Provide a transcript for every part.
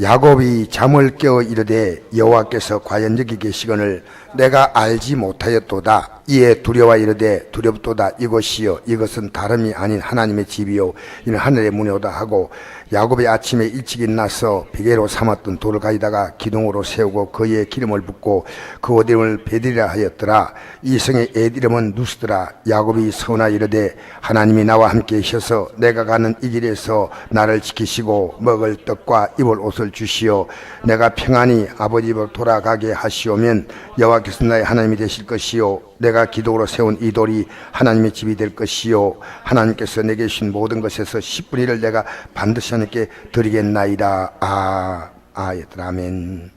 야곱이 잠을 깨어 이르되 여호와께서 과연 여기 계시거늘 내가 알지 못하였도다. 이에 두려워 이르되 두렵도다. 이것이여 이것은 다름이 아닌 하나님의 집이요 이는 하늘의 문이오다 하고 야곱이 아침에 일찍 일어나서 베개로 삼았던 돌을 가져다가 기둥으로 세우고 그의 기름을 붓고 그 옷 이름을 베들이라 하였더라. 이 성의 옛 이름은 누스더라. 야곱이 서운하 이르되 하나님이 나와 함께 계셔서 내가 가는 이 길에서 나를 지키시고 먹을 떡과 입을 옷을 주시어 내가 평안히 아버지 집으로 돌아가게 하시오면 여호와께서 나의 하나님이 되실 것이요 내가 기둥으로 세운 이 돌이 하나님의 집이 될 것이요 하나님께서 내게 주신 모든 것에서 10분의 1을 내가 반드시 하나님께 드리겠나이다. 얘들아, 아멘.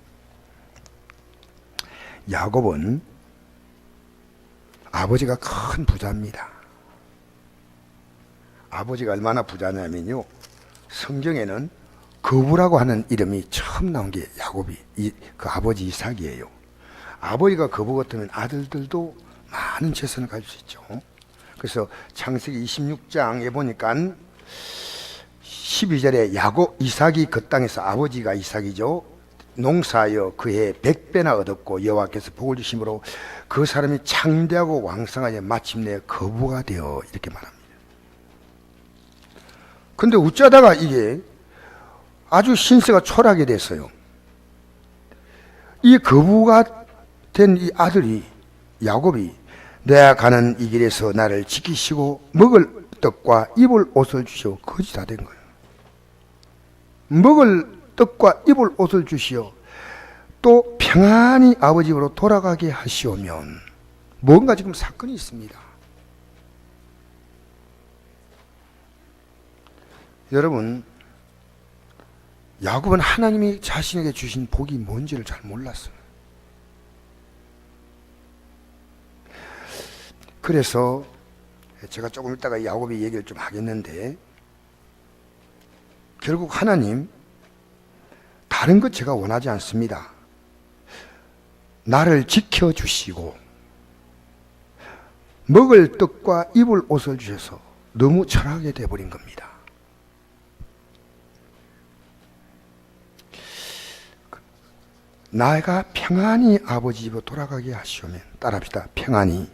야곱은 아버지가 큰 부자입니다. 아버지가 얼마나 부자냐면요, 성경에는 거부라고 하는 이름이 처음 나온 게 야곱이 그 아버지 이삭이에요. 아버지가 거부 같으면 아들들도 많은 재산을 가질 수 있죠. 그래서 창세기 26장에 보니까 12절에 이삭이 그 땅에서, 아버지가 이삭이죠, 농사하여 그해 100배나 얻었고 여호와께서 복을 주심으로 그 사람이 창대하고 왕성하여 마침내 거부가 되어, 이렇게 말합니다. 근데 어쩌다가 이게 아주 신세가 초라하게 됐어요. 이 거부가 된 이 아들이 야곱이 내가 가는 이 길에서 나를 지키시고 먹을 떡과 입을 옷을 주시오. 거지 다 된 거예요. 먹을 떡과 입을 옷을 주시오. 또 평안히 아버지 집으로 돌아가게 하시오면, 뭔가 지금 사건이 있습니다. 여러분, 야곱은 하나님이 자신에게 주신 복이 뭔지를 잘 몰랐어요. 그래서 제가 조금 있다가 야곱의 얘기를 좀 하겠는데, 결국 하나님, 다른 것 제가 원하지 않습니다. 나를 지켜주시고 먹을 떡과 입을 옷을 주셔서 너무 철학하게 돼버린 겁니다. 나가 평안히 아버지 집으로 돌아가게 하시오면, 따라합시다. 평안히.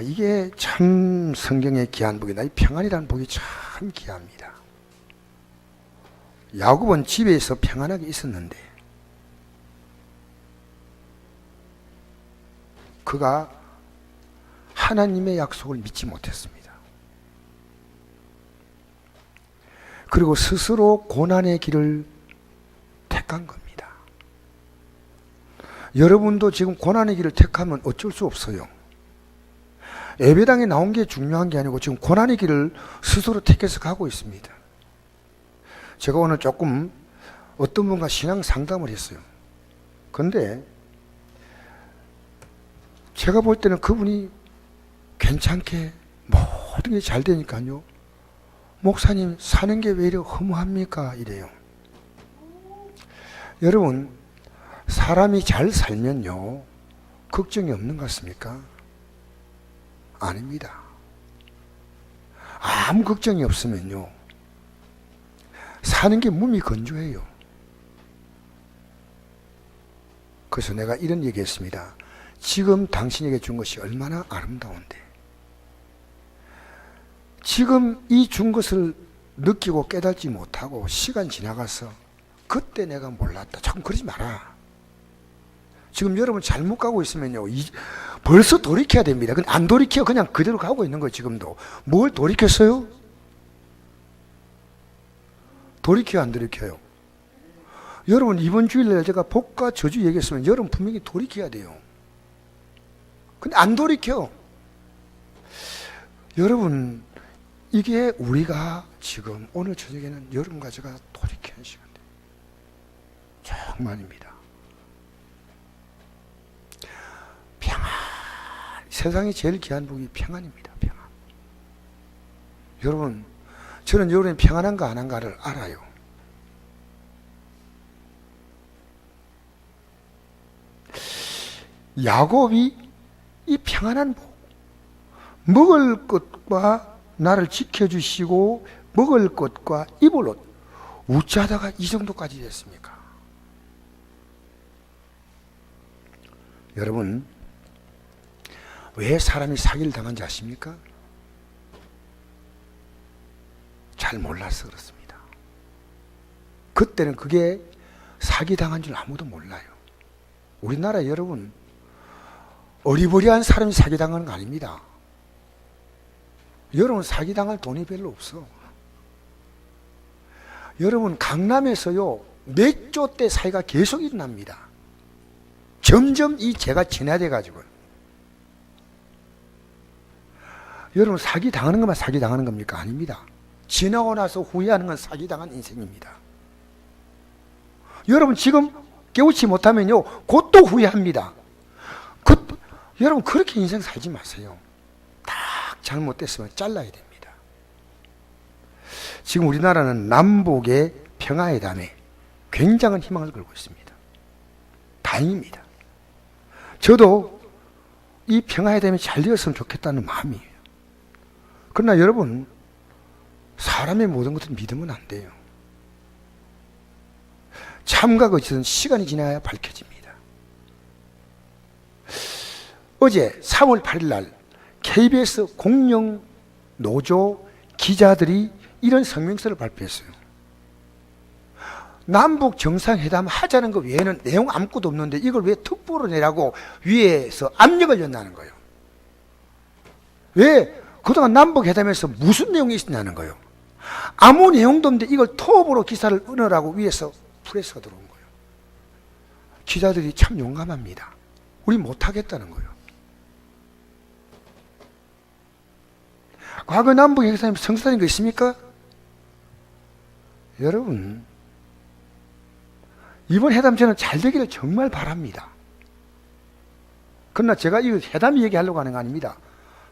이게 참 성경의 귀한 복이다. 이 평안이라는 복이 참 귀합니다. 야곱은 집에서 평안하게 있었는데 그가 하나님의 약속을 믿지 못했습니다. 그리고 스스로 고난의 길을 택한 겁니다. 여러분도 지금 고난의 길을 택하면 어쩔 수 없어요. 예배당에 나온 게 중요한 게 아니고 지금 고난의 길을 스스로 택해서 가고 있습니다. 제가 오늘 조금 어떤 분과 신앙 상담을 했어요. 그런데 제가 볼 때는 그분이 괜찮게 모든 게 잘 되니까요, 목사님 사는 게 왜 이렇게 허무합니까? 이래요. 여러분, 사람이 잘 살면요 걱정이 없는 것 같습니까? 아닙니다. 아무 걱정이 없으면요 사는 게 몸이 건조해요. 그래서 내가 이런 얘기했습니다. 지금 당신에게 준 것이 얼마나 아름다운데, 지금 이 준 것을 느끼고 깨닫지 못하고 시간 지나가서 그때 내가 몰랐다, 참 그러지 마라. 지금 여러분 잘못 가고 있으면요 벌써 돌이켜야 됩니다. 근데 안 돌이켜, 그냥 그대로 가고 있는 거예요. 지금도 뭘 돌이켰어요? 돌이켜요, 안 돌이켜요? 여러분, 이번 주일날 제가 복과 저주 얘기했으면 여러분 분명히 돌이켜야 돼요. 근데 안 돌이켜. 여러분, 이게 우리가 지금 오늘 저녁에는 여러분과 제가 돌이키는 시간이에요. 정말입니다. 평안. 세상에 제일 귀한 복이 평안입니다. 평안. 여러분, 저는 여러분이 평안한가 안 한가를 알아요. 야곱이 이 평안한 복, 먹을 것과 나를 지켜주시고 먹을 것과 입을 옷, 어찌하다가 이 정도까지 됐습니까? 여러분, 왜 사람이 사기를 당한지 아십니까? 잘 몰라서 그렇습니다. 그때는 그게 사기당한 줄 아무도 몰라요. 우리나라 여러분, 어리버리한 사람이 사기당하는 거 아닙니다. 여러분, 사기당할 돈이 별로 없어. 여러분, 강남에서요 몇 조대 사기가 계속 일어납니다. 점점 이 죄가 진화돼 가지고. 여러분, 사기 당하는 것만 사기 당하는 겁니까? 아닙니다. 지나고 나서 후회하는 건 사기 당한 인생입니다. 여러분, 지금 깨우치 못하면요 곧 또 후회합니다. 여러분, 그렇게 인생 살지 마세요. 딱 잘못됐으면 잘라야 됩니다. 지금 우리나라는 남북의 평화회담에 굉장한 희망을 걸고 있습니다. 다행입니다. 저도 이 평화회담이 잘 되었으면 좋겠다는 마음이에요. 그러나 여러분, 사람의 모든 것을 믿으면 안 돼요. 참과 거짓은 시간이 지나야 밝혀집니다. 어제 3월 8일 날 KBS 공영 노조 기자들이 이런 성명서를 발표했어요. 남북 정상회담 하자는 것 외에는 내용 아무것도 없는데 이걸 왜 특보로 내라고 위에서 압력을 넣는다는 거예요. 왜 그동안 남북회담에서 무슨 내용이 있었냐는 거예요. 아무 내용도 없는데 이걸 톱으로 기사를 끊으라고 위에서 프레스가 들어온 거예요. 기자들이 참 용감합니다. 우리 못하겠다는 거예요. 과거 남북 회담이 성사된 거 있습니까? 여러분, 이번 회담 저는 잘 되기를 정말 바랍니다. 그러나 제가 이 회담 얘기하려고 하는 거 아닙니다.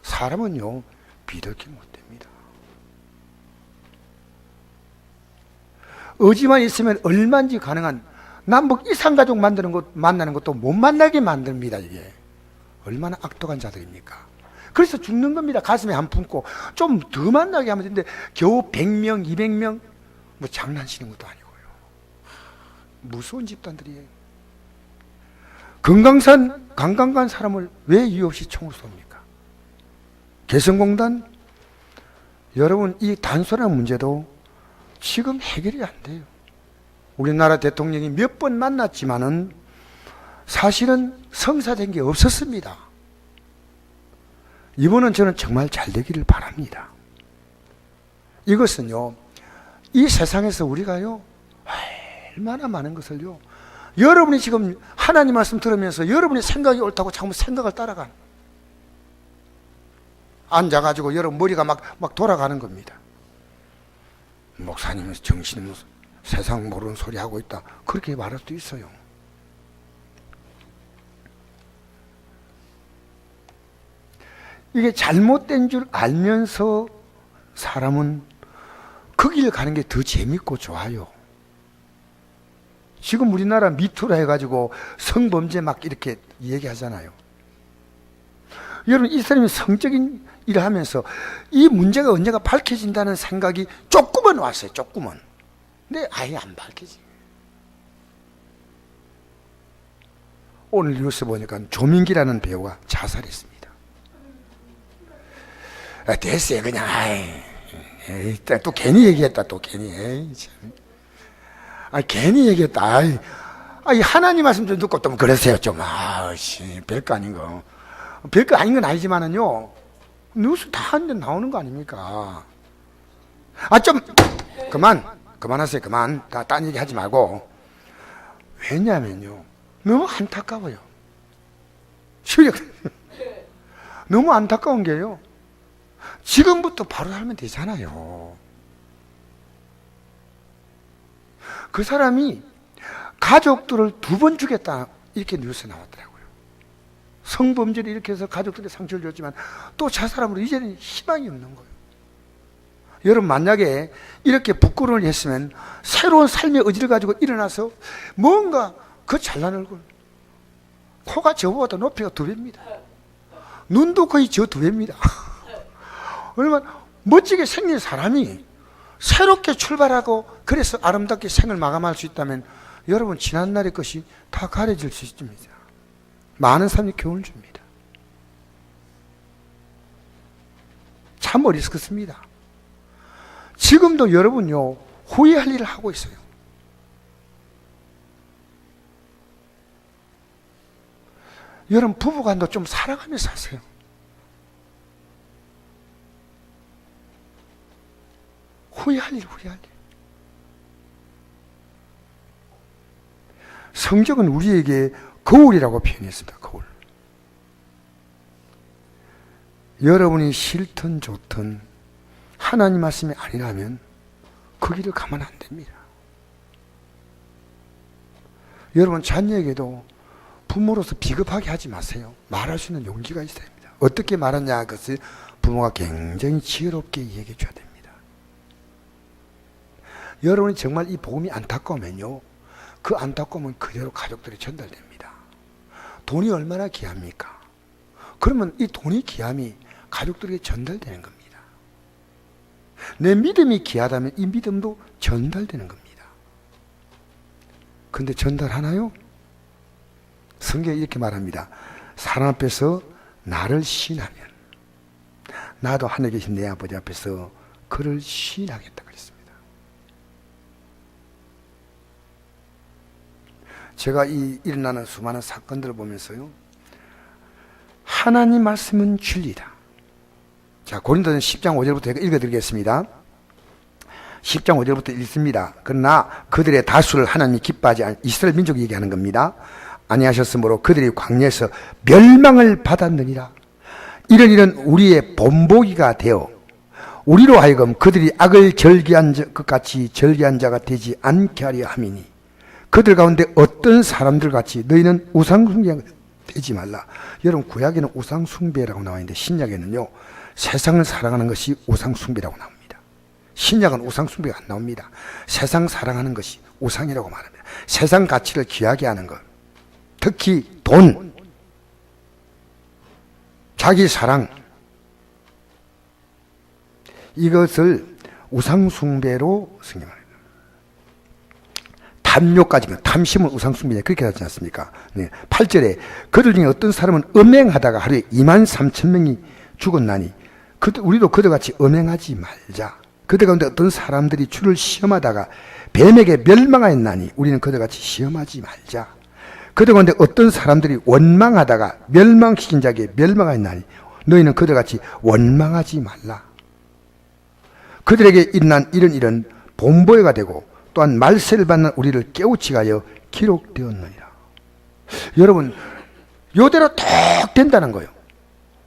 사람은요 비둘기 못 됩니다. 의지만 있으면 얼마든지 가능한 남북 이산가족 만나는 것도 못 만나게 만듭니다. 이게 얼마나 악독한 자들입니까? 그래서 죽는 겁니다. 가슴에 한 품고 좀 더 만나게 하면 되는데 겨우 100명, 200명 뭐 장난치는 것도 아니고요. 무서운 집단들이에요. 금강산 관광 간 사람을 왜 이유 없이 총을 쏩니까? 개성공단, 여러분, 이 단순한 문제도 지금 해결이 안 돼요. 우리나라 대통령이 몇 번 만났지만은 사실은 성사된 게 없었습니다. 이번은 저는 정말 잘 되기를 바랍니다. 이것은요, 이 세상에서 우리가요 얼마나 많은 것을요, 여러분이 지금 하나님 말씀 들으면서 여러분의 생각이 옳다고 자꾸 생각을 따라가는, 앉아가지고 여러분 머리가 막 돌아가는 겁니다. 목사님은 정신이 세상 모르는 소리 하고 있다, 그렇게 말할 수도 있어요. 이게 잘못된 줄 알면서 사람은 그 길 가는 게 더 재밌고 좋아요. 지금 우리나라 미투라 해가지고 성범죄 막 이렇게 얘기하잖아요. 여러분, 이 사람이 성적인 일을 하면서 이 문제가 언젠가 밝혀진다는 생각이 조금은 왔어요. 조금은. 근데 아예 안 밝혀지. 오늘 뉴스 보니까 조민기라는 배우가 자살했습니다. 됐어요. 그냥 에이, 또 괜히 얘기했다. 또 괜히. 에이, 참. 괜히 얘기했다. 이 하나님 말씀 좀 듣고 또 그러세요. 좀 별거 아닌 거. 별거 아닌 건 아니지만은요, 뉴스 다 하는데 나오는 거 아닙니까? 좀 그만하세요. 그만. 딴 얘기 하지 말고. 왜냐면요, 너무 안타까워요. 너무 안타까운 게요, 지금부터 바로 살면 되잖아요. 그 사람이 가족들을 2번 죽였다, 이렇게 뉴스에 나왔더라고요. 성범죄를 이렇게 해서 가족들이 상처를 줬지만 또 자살함으로 이제는 희망이 없는 거예요. 여러분, 만약에 이렇게 부끄러움을 했으면 새로운 삶의 의지를 가지고 일어나서 뭔가 그 잘난 얼굴, 코가 저보다 높이가 2배입니다. 눈도 거의 저 2배입니다. 얼마나 멋지게 생긴 사람이 새롭게 출발하고 그래서 아름답게 생을 마감할 수 있다면 여러분 지난날의 것이 다 가려질 수 있습니다. 많은 사람이 교훈을 줍니다. 참 어리석습니다. 지금도 여러분요 후회할 일을 하고 있어요. 여러분 부부간도 좀 사랑하면서 사세요. 후회할 일. 성경은 우리에게 거울이라고 표현했습니다. 거울. 여러분이 싫든 좋든 하나님 말씀이 아니라면 그 길을 가면 안 됩니다. 여러분 자녀에게도 부모로서 비겁하게 하지 마세요. 말할 수 있는 용기가 있어야 합니다. 어떻게 말하냐 그것을 부모가 굉장히 지혜롭게 얘기해 줘야 됩니다. 여러분이 정말 이 복음이 안타까우면요 그 안타까움은 그대로 가족들에 전달됩니다. 돈이 얼마나 귀합니까? 그러면 이 돈이 귀함이 가족들에게 전달되는 겁니다. 내 믿음이 귀하다면 이 믿음도 전달되는 겁니다. 근데 전달하나요? 성경이 이렇게 말합니다. 사람 앞에서 나를 시인하면 나도 하늘에 계신 내 아버지 앞에서 그를 시인하겠다 그랬습니다. 제가 이 일어나는 수많은 사건들을 보면서요 하나님 말씀은 진리다. 자, 고린도전 10장 5절부터 읽어드리겠습니다. 10장 5절부터 읽습니다. 그러나 그들의 다수를 하나님이 기뻐하지 않은 이스라엘 민족이 얘기하는 겁니다. 아니하셨으므로 그들이 광야에서 멸망을 받았느니라. 이런 일은 우리의 본보기가 되어 우리로 하여금 그들이 악을 절기한 것 같이 절기한 자가 되지 않게 하려 함이니 그들 가운데 어떤 사람들 같이 너희는 우상숭배가 되지 말라. 여러분 구약에는 우상숭배라고 나와 있는데 신약에는요 세상을 사랑하는 것이 우상숭배라고 나옵니다. 신약은 우상숭배가 안 나옵니다. 세상 사랑하는 것이 우상이라고 말합니다. 세상 가치를 귀하게 하는 것, 특히 돈, 자기 사랑, 이것을 우상숭배로 성경 말합니다. 탐욕까지, 탐심은 우상숭배냐 그렇게 하지 않습니까? 네. 8절에 그들 중에 어떤 사람은 음행하다가 하루에 23,000명이 죽었나니 우리도 그들같이 음행하지 말자. 그들 가운데 어떤 사람들이 주를 시험하다가 뱀에게 멸망하였나니 우리는 그들같이 시험하지 말자. 그들 가운데 어떤 사람들이 원망하다가 멸망시킨 자에게 멸망하였나니 너희는 그들같이 원망하지 말라. 그들에게 일어난 이런 일은 본보기가 되고 또한 말세를 받는 우리를 깨우치게 하여 기록되었느니라. 여러분 요대로 톡 된다는 거예요.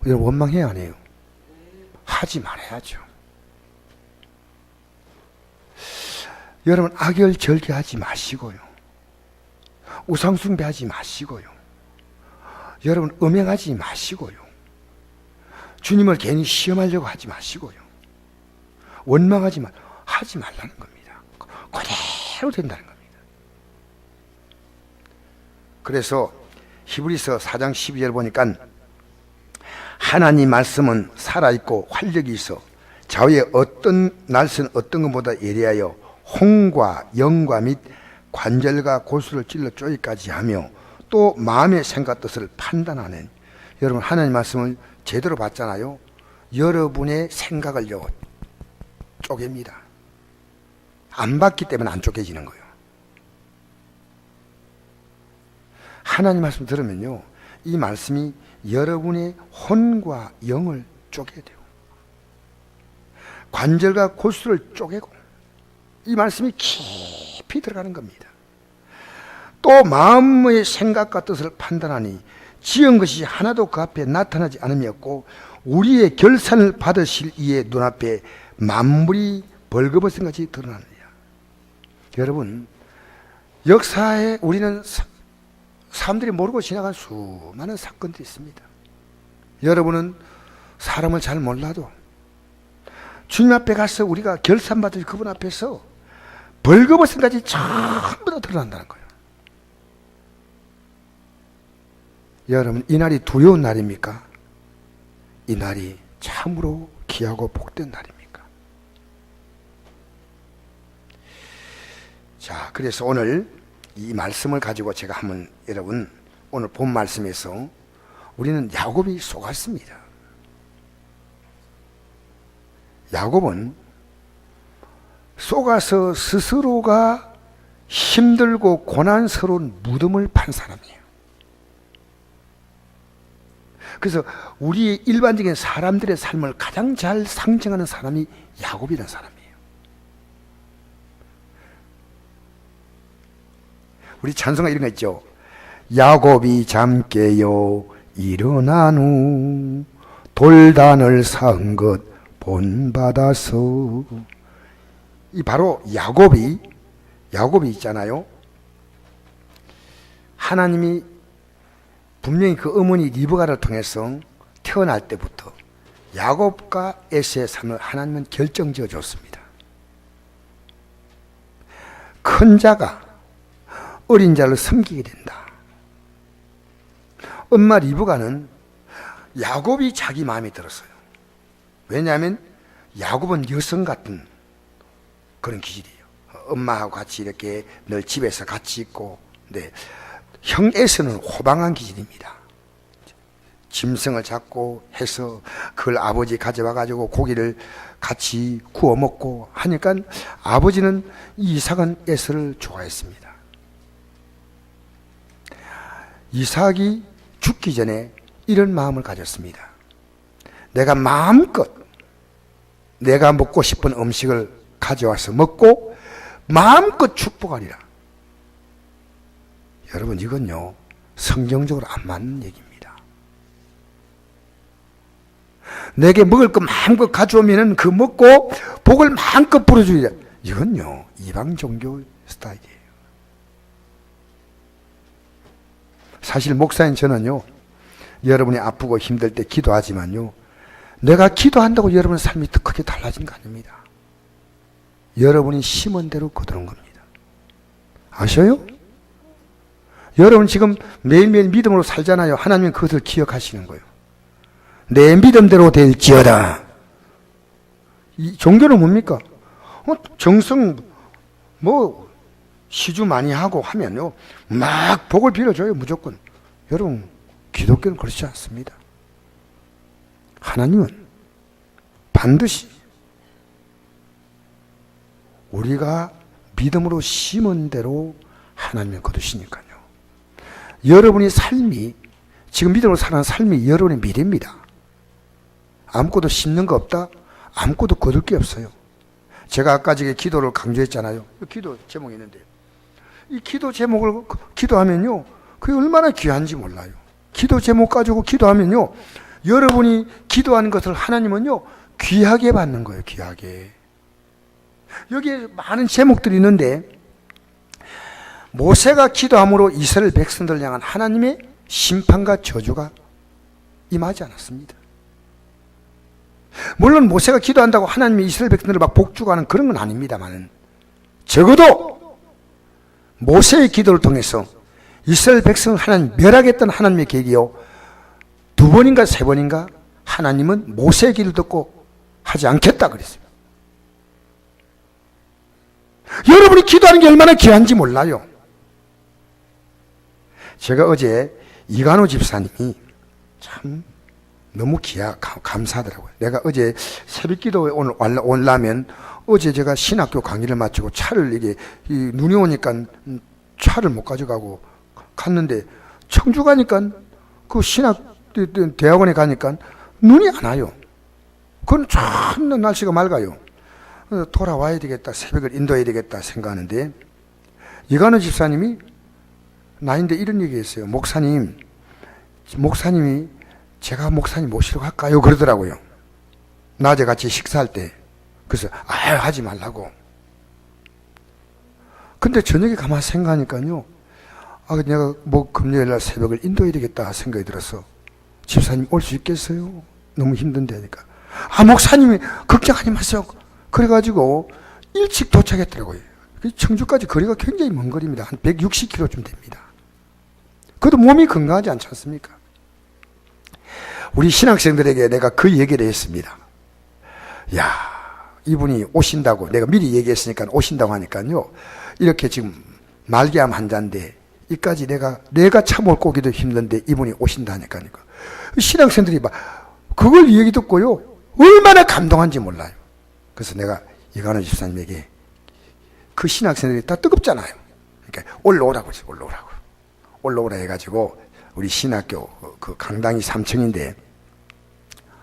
여러분 원망해야 안 해요? 하지 말아야죠. 여러분 악을 절개하지 마시고요. 우상숭배하지 마시고요. 여러분 음행하지 마시고요. 주님을 괜히 시험하려고 하지 마시고요. 원망하지 하지 말라는 겁니다. 그대로 된다는 겁니다. 그래서 히브리서 4장 12절 보니까 하나님 말씀은 살아있고 활력이 있어 좌우의 어떤 날선 어떤 것보다 예리하여 홍과 영과 및 관절과 골수를 찔러 쪼기까지 하며 또 마음의 생각 뜻을 판단하는. 여러분 하나님 말씀을 제대로 봤잖아요. 여러분의 생각을요 쪼갭니다. 안 봤기 때문에 안 쪼개지는 거예요. 하나님 말씀 들으면요 이 말씀이 여러분의 혼과 영을 쪼개야 돼요. 관절과 골수를 쪼개고 이 말씀이 깊이 들어가는 겁니다. 또 마음의 생각과 뜻을 판단하니 지은 것이 하나도 그 앞에 나타나지 않음이었고 우리의 결산을 받으실 이의 눈앞에 만물이 벌거벗은 것이 드러납니다. 여러분 역사에 우리는 사람들이 모르고 지나간 수많은 사건들이 있습니다. 여러분은 사람을 잘 몰라도 주님 앞에 가서 우리가 결산받을 그분 앞에서 벌거벗은 것이 전부 다 드러난다는 거예요. 여러분 이 날이 두려운 날입니까? 이 날이 참으로 귀하고 복된 날입니까? 자, 그래서 오늘 이 말씀을 가지고 제가 한번 여러분 오늘 본 말씀에서 우리는 야곱이 속았습니다. 야곱은 속아서 스스로가 힘들고 고난스러운 무덤을 판 사람이에요. 그래서 우리 일반적인 사람들의 삶을 가장 잘 상징하는 사람이 야곱이라는 사람이에요. 우리 찬송가 이런 거 있죠. 야곱이 잠 깨어 일어난 후 돌단을 쌓은 것 본받아서. 이 바로 야곱이 있잖아요. 하나님이 분명히 그 어머니 리브가를 통해서 태어날 때부터 야곱과 에서의 삶을 하나님은 결정지어 줬습니다. 큰 자가 어린 자를 섬기게 된다. 엄마 리브가는 야곱이 자기 마음에 들었어요. 왜냐하면 야곱은 여성 같은 그런 기질이에요. 엄마하고 같이 이렇게 늘 집에서 같이 있고, 근데 형 에서는 호방한 기질입니다. 짐승을 잡고 해서 그걸 아버지 가져와 가지고 고기를 같이 구워 먹고 하니까 아버지는 이삭은 에서를 좋아했습니다. 이삭이 죽기 전에 이런 마음을 가졌습니다. 내가 마음껏 내가 먹고 싶은 음식을 가져와서 먹고 마음껏 축복하리라. 여러분, 이건요 성경적으로 안 맞는 얘기입니다. 내게 먹을 거 마음껏 가져오면 그 먹고 복을 마음껏 불어주리라. 이건요 이방 종교 스타일이에요. 사실 목사인 저는요, 여러분이 아프고 힘들 때 기도하지만요, 내가 기도한다고 여러분의 삶이 더 크게 달라진 거 아닙니다. 여러분이 심은 대로 거두는 겁니다. 아셔요? 여러분 지금 매일매일 믿음으로 살잖아요. 하나님은 그것을 기억하시는 거예요. 내 믿음대로 될지어다. 이 종교는 뭡니까? 정성 시주 많이 하고 하면요 막 복을 빌어줘요. 무조건. 여러분, 기독교는 그렇지 않습니다. 하나님은 반드시 우리가 믿음으로 심은 대로 하나님은 거두시니까요. 여러분의 삶이, 지금 믿음으로 사는 삶이 여러분의 미래입니다. 아무것도 심는 거 없다? 아무것도 거둘 게 없어요. 제가 아까 저기 기도를 강조했잖아요. 기도 제목이 있는데, 이 기도 제목을 기도하면요 그게 얼마나 귀한지 몰라요. 기도 제목 가지고 기도하면요 여러분이 기도하는 것을 하나님은요 귀하게 받는 거예요. 귀하게. 여기에 많은 제목들이 있는데, 모세가 기도함으로 이스라엘 백성들을 향한 하나님의 심판과 저주가 임하지 않았습니다. 물론 모세가 기도한다고 하나님이 이스라엘 백성들을 막 복주하는 그런 건 아닙니다만, 적어도 모세의 기도를 통해서 이스라엘 백성을 하나님 멸하겠다는 하나님의 계획이요, 2번인가 3번인가 하나님은 모세의 기도를 듣고 하지 않겠다 그랬어요. 여러분이 기도하는 게 얼마나 귀한지 몰라요. 제가 어제 이간호 집사님이 참 너무 감사하더라고요. 내가 어제 새벽 기도에 오늘 올라면, 어제 제가 신학교 강의를 마치고 차를 이게 눈이 오니까 차를 못 가져가고 갔는데, 청주 가니까 그 대학원에 가니까 눈이 안 와요. 그건 참 날씨가 맑아요. 돌아와야 되겠다, 새벽을 인도해야 되겠다 생각하는데, 이간호 집사님이 나인데 이런 얘기했어요. 목사님이 제가 목사님 모시러 갈까요? 그러더라고요. 낮에 같이 식사할 때. 그래서 하지 말라고. 근데 저녁에 가만히 생각하니까요, 내가 금요일날 새벽을 인도해야 되겠다 생각이 들어서, 집사님 올 수 있겠어요? 너무 힘든데 하니까, 목사님이 걱정하지 마세요. 그래가지고 일찍 도착했더라고요. 청주까지 거리가 굉장히 먼 거리입니다. 한 160km쯤 됩니다. 그래도 몸이 건강하지 않지 않습니까? 우리 신학생들에게 내가 그 얘기를 했습니다. 야, 이분이 오신다고, 내가 미리 얘기했으니까 오신다고 하니까요, 이렇게 지금 말기암 환자인데 이까지 내가 차 몰고 오기도 힘든데 이분이 오신다니까요. 신학생들이 막 그걸 얘기 듣고요 얼마나 감동한지 몰라요. 그래서 내가 이관우 집사님에게 그 신학생들이 다 뜨겁잖아요. 그러니까 올라오라 해가지고 우리 신학교 그 강당이 3층인데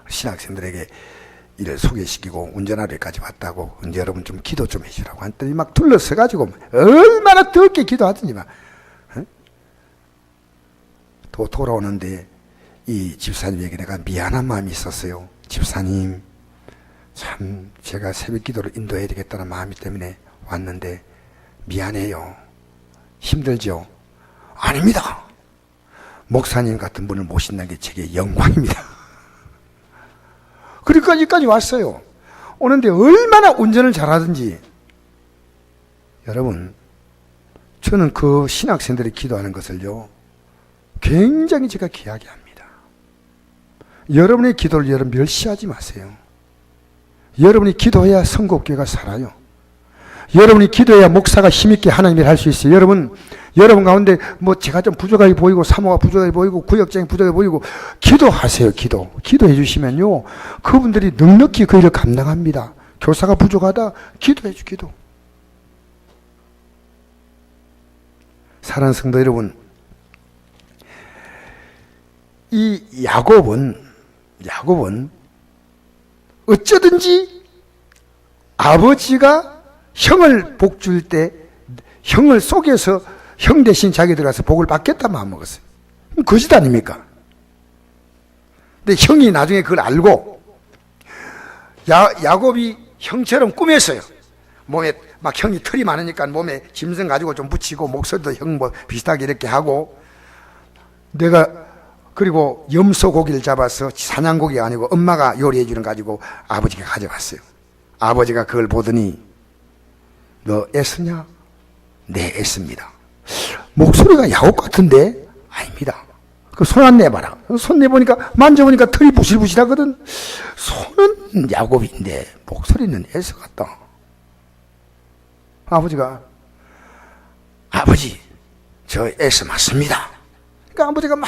신학생들에게 이를 소개시키고 운전하러까지 왔다고, 이제 여러분 좀 기도 좀 해주라고 했더니 막 둘러서가지고 얼마나 뜨겁게 기도하더니 막 또 돌아오는데 이 집사님에게 내가 미안한 마음이 있었어요. 집사님, 참 제가 새벽 기도를 인도해야 되겠다는 마음이 때문에 왔는데 미안해요. 힘들죠? 아닙니다. 목사님 같은 분을 모신다는 게 제게 영광입니다. 그러니까 여기까지 왔어요. 오는데 얼마나 운전을 잘하든지. 여러분, 저는 그 신학생들이 기도하는 것을요 굉장히 제가 귀하게 합니다. 여러분의 기도를 여러분 멸시하지 마세요. 여러분이 기도해야 선곡교회가 살아요. 여러분이 기도해야 목사가 힘있게 하나님 일 할 수 있어요. 여러분 가운데 뭐 제가 좀 부족하게 보이고 사모가 부족하게 보이고 구역장이 부족하게 보이고 기도하세요. 기도해 주시면요 그분들이 넉넉히 그 일을 감당합니다. 교사가 부족하다 기도해 주. 사랑하는 성도 여러분, 이 야곱은 어쩌든지 아버지가 형을 복줄 때 형을 속여서 형 대신 자기 들어가서 복을 받겠다 마음 먹었어요. 거짓 아닙니까? 근데 형이 나중에 그걸 알고 야곱이 형처럼 꾸몄어요. 몸에 막 형이 털이 많으니까 몸에 짐승 가지고 좀 붙이고 목소리도 형 뭐 비슷하게 이렇게 하고, 내가 그리고 염소 고기를 잡아서 사냥고기가 아니고 엄마가 요리해 주는 거 가지고 아버지가 가져갔어요. 아버지가 그걸 보더니 너 애쓰냐? 네, 애씁니다. 목소리가 야곱 같은데? 아닙니다. 그 손 안 내봐라. 손 내보니까 만져보니까 털이 부실부실하거든. 손은 야곱인데 목소리는 에서 같다. 아버지가 아버지 저 에서 맞습니다. 그러니까 아버지가 막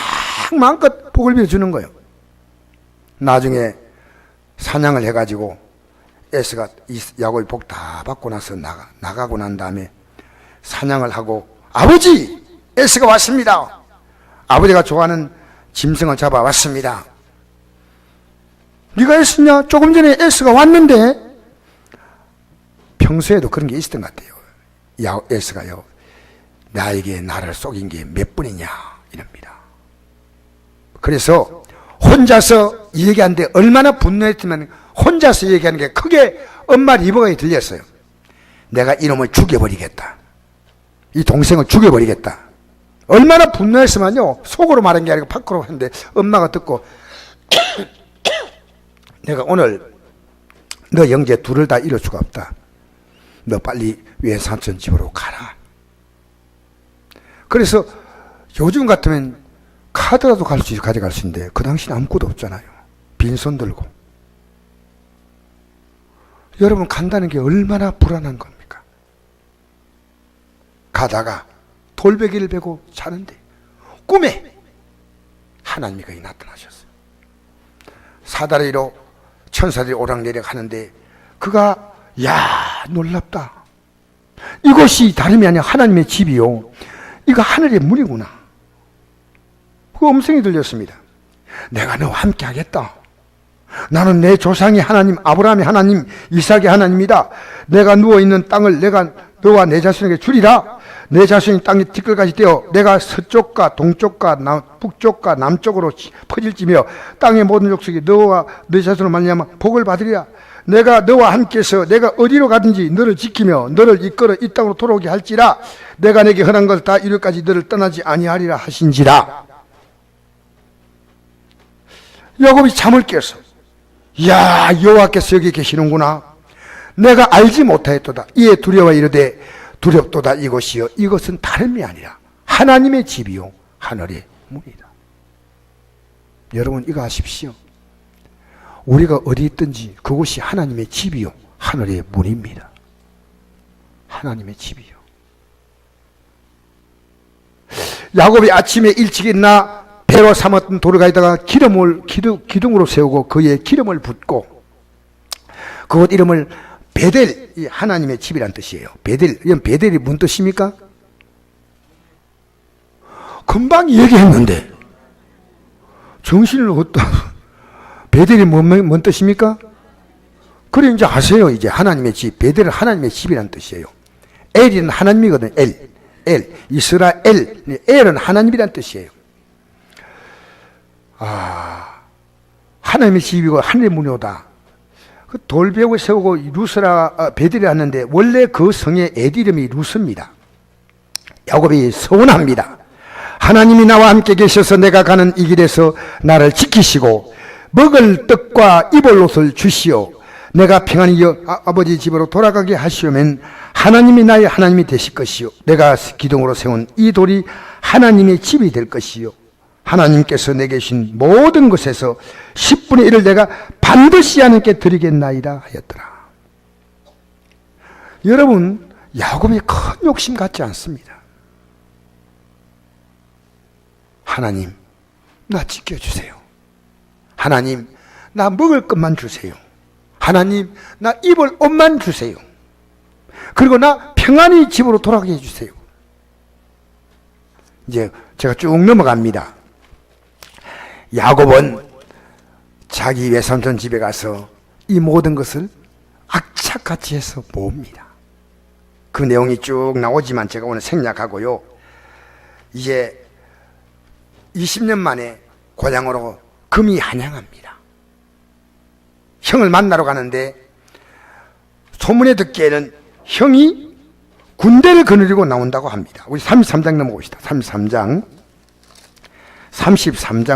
마음껏 복을 빌어주는 거예요. 나중에 사냥을 해가지고 에스가 야곱이 복 다 받고 나서 나가고 난 다음에 사냥을 하고 아버지 에스가 왔습니다. 아버지가 좋아하는 짐승을 잡아왔습니다. 네가 에스냐? 조금 전에 에스가 왔는데. 평소에도 그런 게 있었던 것 같아요. 에스가요 나에게 나를 속인 게 몇 분이냐 이럽니다. 그래서 혼자서 얘기하는데 얼마나 분노했으면 혼자서 얘기하는 게 크게 엄마 리버가에 들렸어요. 내가 이놈을 죽여버리겠다. 이 동생을 죽여버리겠다. 얼마나 분노했으면요 속으로 말한 게 아니고 밖으로 했는데 엄마가 듣고 내가 오늘 너 형제 둘을 다 잃을 수가 없다. 너 빨리 외삼촌 집으로 가라. 그래서 요즘 같으면 카드라도 가져갈 수 있는데 그 당시는 아무것도 없잖아요. 빈손 들고. 여러분 간다는 게 얼마나 불안한 겁니까? 가다가 돌베개를 베고 자는데 꿈에 하나님이 거기 나타나셨어요. 사다리로 천사들이 오락내락 하는데 그가 야 놀랍다. 이것이 다름이 아니라 하나님의 집이요. 이거 하늘의 문이구나. 그 음성이 들렸습니다. 내가 너와 함께 하겠다. 나는 내 조상의 하나님 아브라함의 하나님 이삭의 하나님이다. 내가 누워있는 땅을 내가 너와 내 자손에게 주리라. 내 자손이 땅의 티끌까지 떼어 내가 서쪽과 동쪽과 북쪽과 남쪽으로 퍼질지며 땅의 모든 족속이 너와 내 자손을 말미암아 복을 받으리라. 내가 너와 함께해서 내가 어디로 가든지 너를 지키며 너를 이끌어 이 땅으로 돌아오게 할지라. 내가 내게 허난 것을 다 이룰까지 너를 떠나지 아니하리라 하신지라. 야곱이 잠을 깼어. 야 여호와께서 여기 계시는구나. 내가 알지 못하였도다. 이에 두려워 이르되 두렵도다. 이것이요 이것은 다름이 아니라 하나님의 집이요 하늘의 문이다. 여러분 이거 아십시오. 우리가 어디 있든지 그곳이 하나님의 집이요 하늘의 문입니다. 하나님의 집이요. 야곱이 아침에 일찍 일어나 배로 삼았던 돌을 가져다가 기둥으로 세우고 그에 기름을 붓고 그곳 이름을 베델, 하나님의 집이란 뜻이에요. 베델, 이건 베델이 무슨 뜻입니까? 금방 얘기했는데 정신을 얻다. 베델이 뭔 뜻입니까? 그래 이제 아세요. 이제 하나님의 집, 베델은 하나님의 집이란 뜻이에요. 엘은 하나님이거든. 엘, 이스라엘, 엘은 하나님이란 뜻이에요. 하나님의 집이고 하늘의 문이오다. 그 돌벽을 세우고 루스라 베델이 왔는데 원래 그 성의 애 이름이 루스입니다. 야곱이 서운합니다. 하나님이 나와 함께 계셔서 내가 가는 이 길에서 나를 지키시고 먹을 떡과 입을 옷을 주시오. 내가 평안히 아버지 집으로 돌아가게 하시오면 하나님이 나의 하나님이 되실 것이요 내가 기둥으로 세운 이 돌이 하나님의 집이 될 것이요 하나님께서 내게 주신 모든 것에서 10분의 1을 내가 반드시 하나님께 드리겠나이다 하였더라. 여러분, 야곱이 큰 욕심 갖지 않습니다. 하나님, 나 지켜주세요. 하나님, 나 먹을 것만 주세요. 하나님, 나 입을 옷만 주세요. 그리고 나 평안히 집으로 돌아가게 해주세요. 이제 제가 쭉 넘어갑니다. 야곱은 자기 외삼촌 집에 가서 이 모든 것을 악착같이 해서 모읍니다. 그 내용이 쭉 나오지만 제가 오늘 생략하고요. 이제 20년 만에 고향으로 금이 한양합니다. 형을 만나러 가는데 소문에 듣기에는 형이 군대를 거느리고 나온다고 합니다. 우리 33장 넘어봅시다. 33장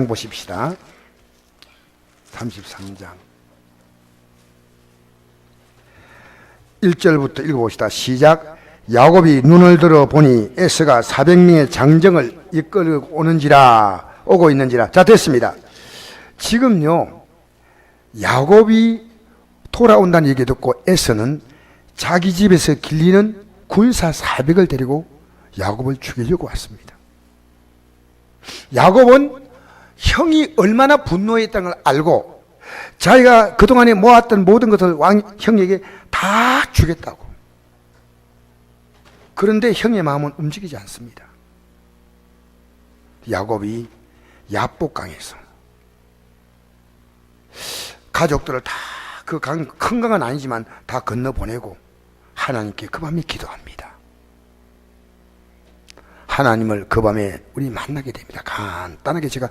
보십시다. 33장 1절부터 읽어봅시다. 시작. 야곱이 눈을 들어 보니 에서가 400명의 장정을 이끌고 오고 있는지라. 자, 됐습니다. 지금요, 야곱이 돌아온다는 얘기 듣고 에서는 자기 집에서 길리는 군사 400을 데리고 야곱을 죽이려고 왔습니다. 야곱은 형이 얼마나 분노했다는 걸 알고 자기가 그동안에 모았던 모든 것을 형에게 다 주겠다고. 그런데 형의 마음은 움직이지 않습니다. 야곱이 야복강에서 가족들을 다 그 강, 큰 강은 아니지만 다 건너보내고 하나님께 그 밤에 기도합니다. 하나님을 그 밤에 우리 만나게 됩니다. 간단하게 제가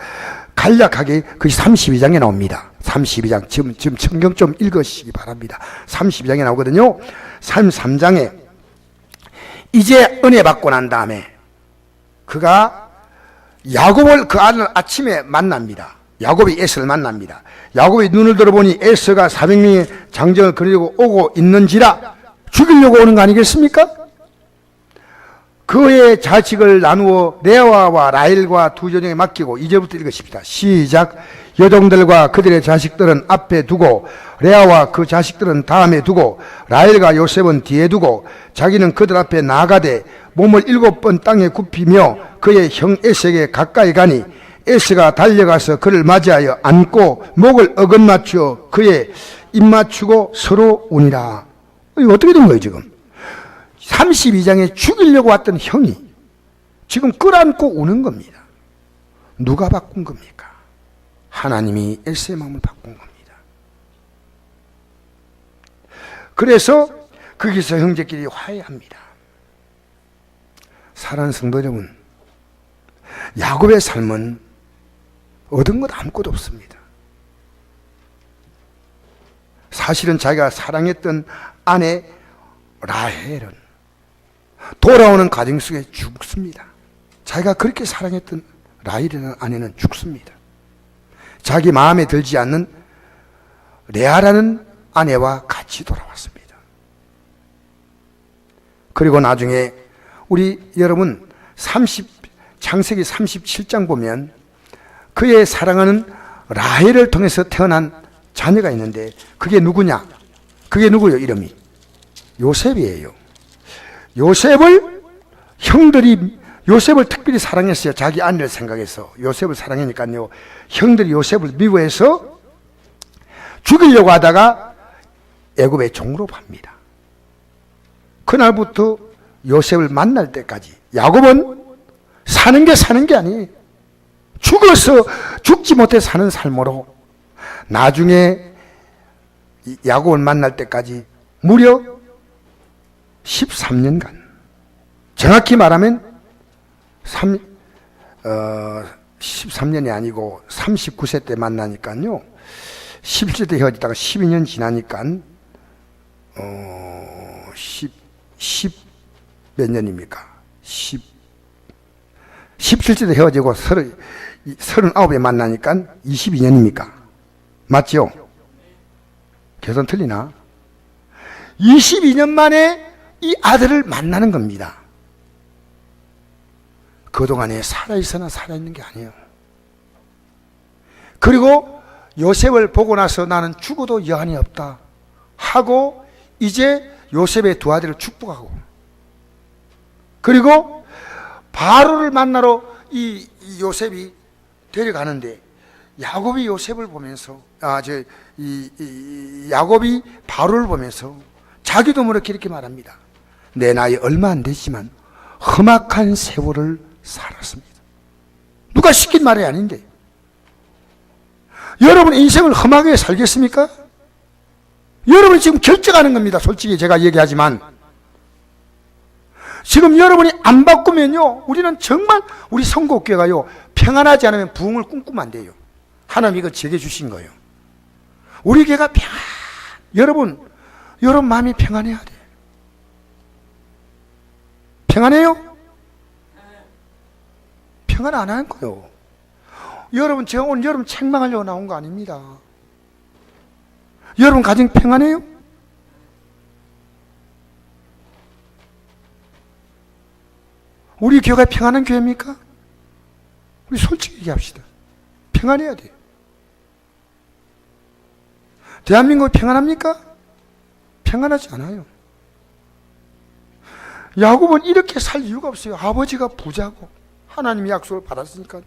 간략하게 그 32장에 나옵니다. 32장 지금 성경 좀 읽으시기 바랍니다. 32장에 나오거든요. 33장에 이제 은혜 받고 난 다음에 그가 야곱을 그 아침에 만납니다. 야곱이 에서를 만납니다. 야곱이 눈을 들어보니 에서가 400명의 장정을 거느리고 오고 있는지라. 죽이려고 오는 거 아니겠습니까? 그의 자식을 나누어 레아와 라헬과 두 조정에 맡기고, 이제부터 읽으십시다. 시작. 여종들과 그들의 자식들은 앞에 두고 레아와 그 자식들은 다음에 두고 라헬과 요셉은 뒤에 두고 자기는 그들 앞에 나아가되 몸을 7번 땅에 굽히며 그의 형 에서에게 가까이 가니 에서가 달려가서 그를 맞이하여 안고 목을 어긋맞추어 그의 입 맞추고 서로 우니라. 이거 어떻게 된 거예요 지금? 32장에 죽이려고 왔던 형이 지금 끌어안고 우는 겁니다. 누가 바꾼 겁니까? 하나님이 에서의 마음을 바꾼 겁니다. 그래서 거기서 형제끼리 화해합니다. 사랑하는 성도 여러분, 야곱의 삶은 얻은 것 아무것도 없습니다. 사실은 자기가 사랑했던 아내 라헬은 돌아오는 가정 속에 죽습니다. 자기가 그렇게 사랑했던 라헬이라는 아내는 죽습니다. 자기 마음에 들지 않는 레아라는 아내와 같이 돌아왔습니다. 그리고 나중에 우리 여러분 창세기 37장 보면 그의 사랑하는 라헬을 통해서 태어난 자녀가 있는데 그게 누구냐? 그게 누구요? 이름이 요셉이에요. 요셉을 형들이 요셉을 특별히 사랑했어요. 자기 아내를 생각해서. 요셉을 사랑하니까요, 형들이 요셉을 미워해서 죽이려고 하다가 애굽의 종으로 팝니다. 그날부터 요셉을 만날 때까지 야곱은 사는 게 아니에요. 죽어서 죽지 못해 사는 삶으로 나중에 야곱을 만날 때까지 무려 13년간, 정확히 말하면 13년이 아니고 39세 때 만나니까요, 11세 때 헤어지다가 12년 지나니까 10 몇 년입니까? 17세 때 헤어지고 39에 만나니까 22년입니까? 맞죠? 계산 틀리나? 22년 만에 이 아들을 만나는 겁니다. 그동안에 살아있으나 살아있는 게 아니에요. 그리고 요셉을 보고 나서 나는 죽어도 여한이 없다 하고 이제 요셉의 두 아들을 축복하고, 그리고 바로를 만나러 이 요셉이 데려가는데 야곱이 요셉을 보면서 야곱이 바로를 보면서 자기도 모르게 이렇게 말합니다. 내 나이 얼마 안 되지만 험악한 세월을 살았습니다. 누가 시킨 말이 아닌데. 여러분 인생을 험하게 살겠습니까? 여러분이 지금 결정하는 겁니다. 솔직히 제가 얘기하지만 지금 여러분이 안 바꾸면요, 우리는 정말 우리 선곡교회가요 평안하지 않으면 부흥을 꿈꾸면 안 돼요. 하나님 이거 제게 주신 거예요. 우리 교회가 여러분 마음이 평안해야 돼. 평안해요? 평안 안 할 거예요. 여러분, 제가 오늘 여러분 책망하려고 나온 거 아닙니다. 여러분 가정 평안해요? 우리 교회가 평안한 교회입니까? 우리 솔직히 얘기합시다. 평안해야 돼요. 대한민국이 평안합니까? 평안하지 않아요. 야곱은 이렇게 살 이유가 없어요. 아버지가 부자고 하나님의 약속을 받았으니까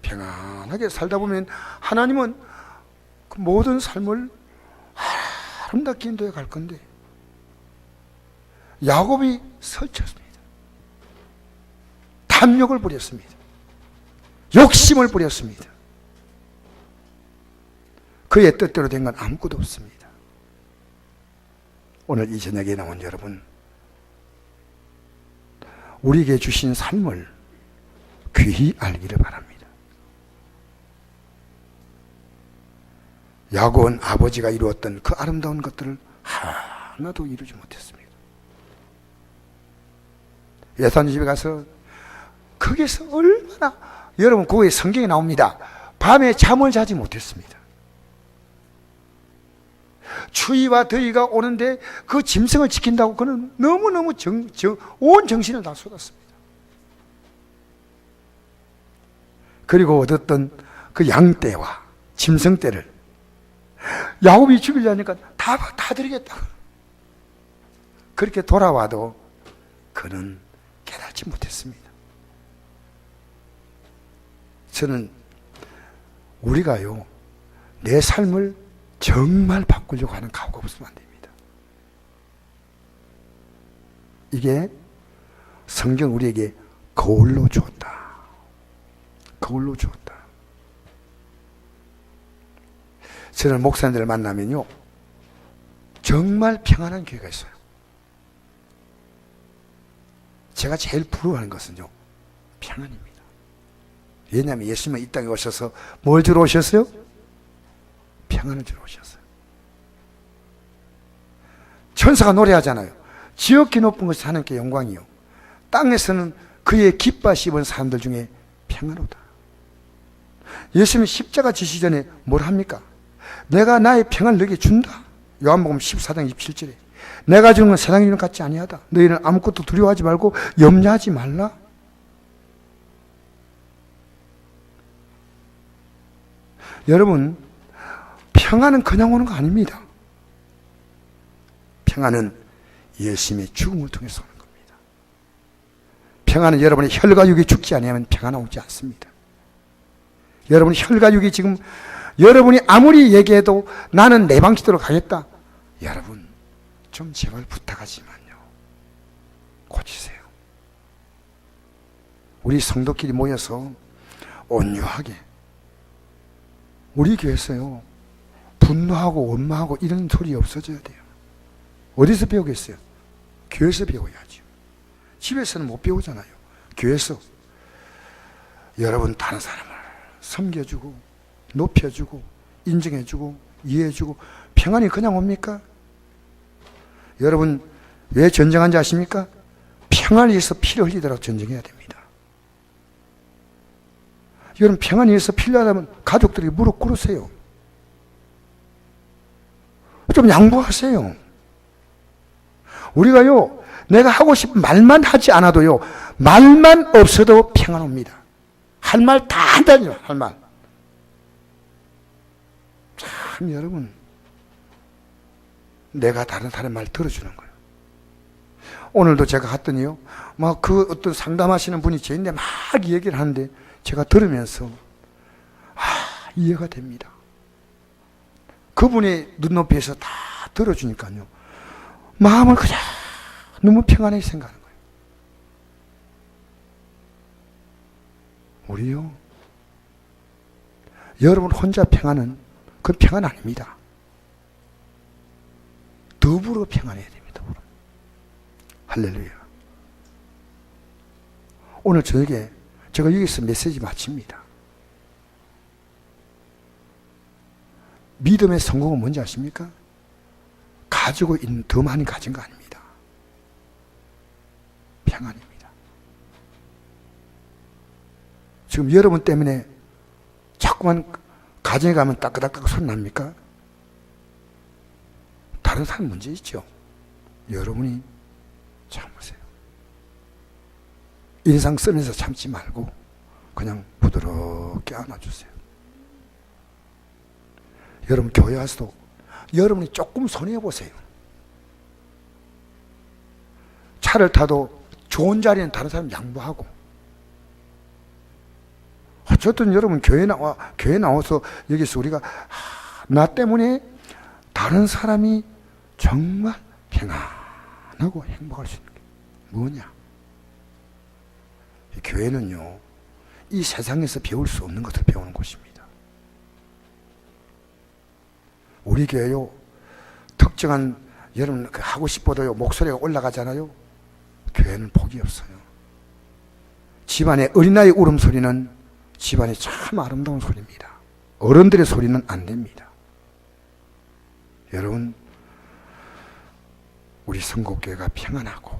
평안하게 살다 보면 하나님은 그 모든 삶을 아름답게 인도해 갈 건데, 야곱이 설쳤습니다. 탐욕을 부렸습니다. 욕심을 부렸습니다. 그의 뜻대로 된 건 아무것도 없습니다. 오늘 이 저녁에 나온 여러분, 우리에게 주신 삶을 귀히 알기를 바랍니다. 야곱은 아버지가 이루었던 그 아름다운 것들을 하나도 이루지 못했습니다. 예수님 집에 가서 거기서 얼마나, 여러분 그거에 성경에 나옵니다. 밤에 잠을 자지 못했습니다. 추위와 더위가 오는데 그 짐승을 지킨다고 그는 너무너무 온 정신을 다 쏟았습니다. 그리고 얻었던 그 양떼와 짐승떼를 야곱이 죽이려니까 다 드리겠다. 그렇게 돌아와도 그는 깨닫지 못했습니다. 저는 우리가요, 내 삶을 정말 바꾸려고 하는 각오가 없으면 안 됩니다. 이게 성경 우리에게 거울로 주었다. 거울로 주었다. 저는 목사님들을 만나면요, 정말 평안한 교회가 있어요. 제가 제일 부러워하는 것은요, 평안입니다. 왜냐하면 예수님은 이 땅에 오셔서 뭘 주러 오셨어요? 평안을 주러 오셨어요. 천사가 노래하잖아요. 지극히 높은 것이 하나님께 영광이요, 땅에서는 그의 기뻐하시 입은 사람들 중에 평안하다. 예수님이 십자가 지시 전에 뭘 합니까? 내가 나의 평안을 너에게 준다. 요한복음 14장 27절에 내가 주는 건 세상에 주는 것 같지 아니하다. 너희는 아무것도 두려워하지 말고 염려하지 말라. 여러분, 평안은 그냥 오는 거 아닙니다. 평안은 예수님의 죽음을 통해서 오는 겁니다. 평안은 여러분의 혈과육이 죽지 않으면 평안은 오지 않습니다. 여러분 혈과육이 지금 여러분이 아무리 얘기해도 나는 내 방식대로 가겠다. 여러분 좀 제발 부탁하지만요, 고치세요. 우리 성도끼리 모여서 온유하게, 우리 교회에서요 분노하고 원망하고 이런 소리 없어져야 돼요. 어디서 배우겠어요? 교회에서 배워야죠. 집에서는 못 배우잖아요. 교회에서 여러분 다른 사람을 섬겨주고 높여주고 인정해주고 이해해주고 평안이 그냥 옵니까? 여러분 왜 전쟁한지 아십니까? 평안을 위해서 피를 흘리더라도 전쟁해야 됩니다. 여러분 평안을 위해서 필요하다면 가족들이 무릎 꿇으세요. 좀 양보하세요. 우리가요 내가 하고 싶은 말만 하지 않아도요 말만 없어도 평안 옵니다. 할 말 다 한다니요. 할 말. 참 여러분 내가 다른 사람 말 들어주는 거예요. 오늘도 제가 갔더니요 막 그 어떤 상담하시는 분이 저인데 막 얘기를 하는데 제가 들으면서 이해가 됩니다. 그분의 눈높이에서 다 들어주니까요 마음을 그냥 너무 평안하게 생각하는 거예요. 우리요 여러분 혼자 평안은 그건 평안 아닙니다. 더불어 평안해야 됩니다. 더불어. 할렐루야. 오늘 저녁에 제가 여기서 메시지 마칩니다. 믿음의 성공은 뭔지 아십니까? 가지고 있는 더 많이 가진 거 아닙니다. 평안입니다. 지금 여러분 때문에 자꾸만 가정에 가면 따끄따끄 소리 납니까? 다른 사람 문제 있죠. 여러분이 참으세요. 인상 쓰면서 참지 말고 그냥 부드럽게 안아주세요. 여러분 교회 와서도 여러분이 조금 손해보세요. 차를 타도 좋은 자리는 다른 사람 양보하고, 어쨌든 여러분 교회 나와서 여기서 우리가 나 때문에 다른 사람이 정말 평안하고 행복할 수 있는 게 뭐냐? 이 교회는요 이 세상에서 배울 수 없는 것을 배우는 곳입니다. 우리 교회요 특정한 여러분 하고 싶어도요 목소리가 올라가잖아요. 교회는 복이 없어요. 집안의 어린아이 울음소리는 집안이 참 아름다운 소리입니다. 어른들의 소리는 안 됩니다. 여러분 우리 선곡교회가 평안하고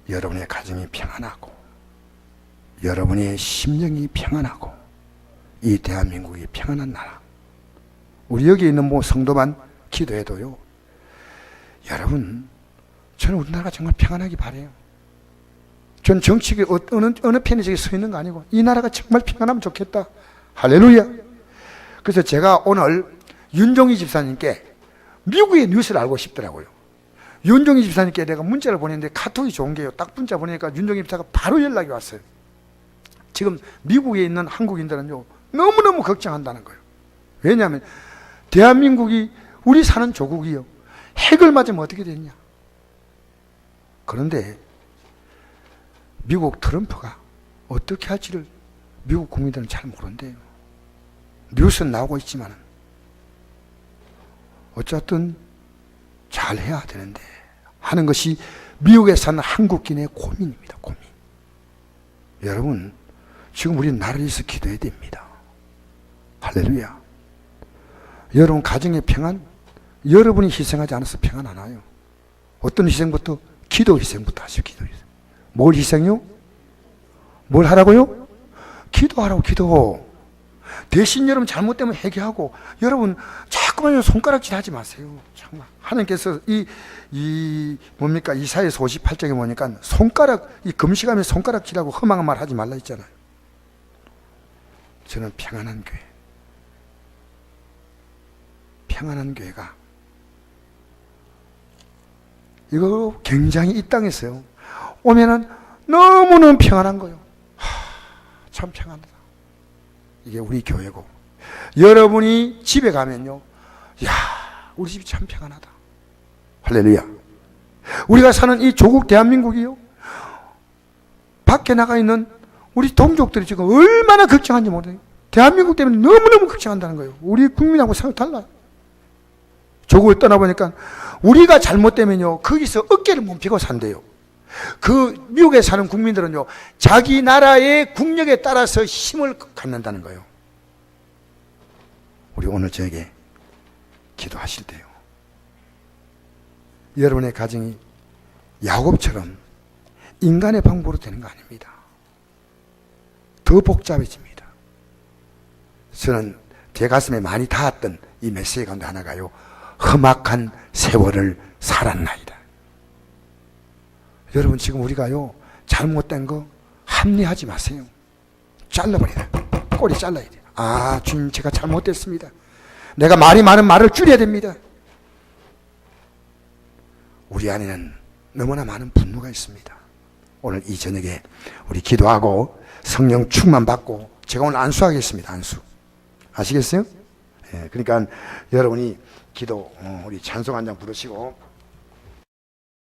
여러분의 가정이 평안하고 여러분의 심령이 평안하고 이 대한민국이 평안한 나라, 우리 여기 있는 뭐 성도만 기도해도요 여러분 저는 우리나라가 정말 평안하기 바라요. 전 정치계 어느 편에 저기 서 있는 거 아니고 이 나라가 정말 평안하면 좋겠다. 할렐루야. 그래서 제가 오늘 윤종희 집사님께 미국의 뉴스를 알고 싶더라고요. 윤종희 집사님께 내가 문자를 보냈는데 카톡이 좋은 게요, 딱 문자 보내니까 윤종희 집사가 바로 연락이 왔어요. 지금 미국에 있는 한국인들은요 너무너무 걱정한다는 거예요. 왜냐하면 대한민국이 우리 사는 조국이요 핵을 맞으면 어떻게 되냐. 그런데 미국 트럼프가 어떻게 할지를 미국 국민들은 잘 모른대요. 뉴스는 나오고 있지만 어쨌든 잘 해야 되는데 하는 것이 미국에 사는 한국인의 고민입니다. 고민. 여러분 지금 우리 나라를 위해서 기도해야 됩니다. 할렐루야. 여러분 가정의 평안, 여러분이 희생하지 않아서 평안 안 와요. 어떤 희생부터? 기도 희생부터 하시오. 기도 희생. 뭘 희생요? 뭘 하라고요? 기도하라고. 기도. 대신 여러분 잘못되면 회개하고, 여러분 자꾸만 손가락질 하지 마세요. 정말 하나님께서 뭡니까 이사야서 58장에 보니까 이 금식하면 손가락질하고 험한 말 하지 말라 했잖아요. 저는 평안한 교회, 평안한 교회가 이거 굉장히 이 땅에서요 오면은 너무너무 평안한 거예요. 참 평안하다. 이게 우리 교회고, 여러분이 집에 가면요, 야, 우리 집이 참 평안하다. 할렐루야. 우리가 사는 이 조국 대한민국이요, 밖에 나가 있는 우리 동족들이 지금 얼마나 걱정한지 모르요. 대한민국 때문에 너무너무 걱정한다는 거예요. 우리 국민하고 생각 달라요. 조국을 떠나보니까 우리가 잘못되면요, 거기서 어깨를 못 펴고 산대요. 그 미국에 사는 국민들은요, 자기 나라의 국력에 따라서 힘을 갖는다는 거예요. 우리 오늘 저에게 기도하실 때요, 여러분의 가정이 야곱처럼 인간의 방법으로 되는 거 아닙니다. 더 복잡해집니다. 저는 제 가슴에 많이 닿았던 이 메시지 가운데 하나가요, 험악한 세월을 살았나이다. 여러분, 지금 우리가요, 잘못된 거 합리하지 마세요. 잘라버려요. 꼬리 잘라야 돼요. 아, 주님, 제가 잘못됐습니다. 내가 말이 많은 말을 줄여야 됩니다. 우리 안에는 너무나 많은 분노가 있습니다. 오늘 이 저녁에 우리 기도하고 성령 충만 받고, 제가 오늘 안수하겠습니다. 안수. 아시겠어요? 예, 그러니까 여러분이 기도, 우리 찬송 한 장 부르시고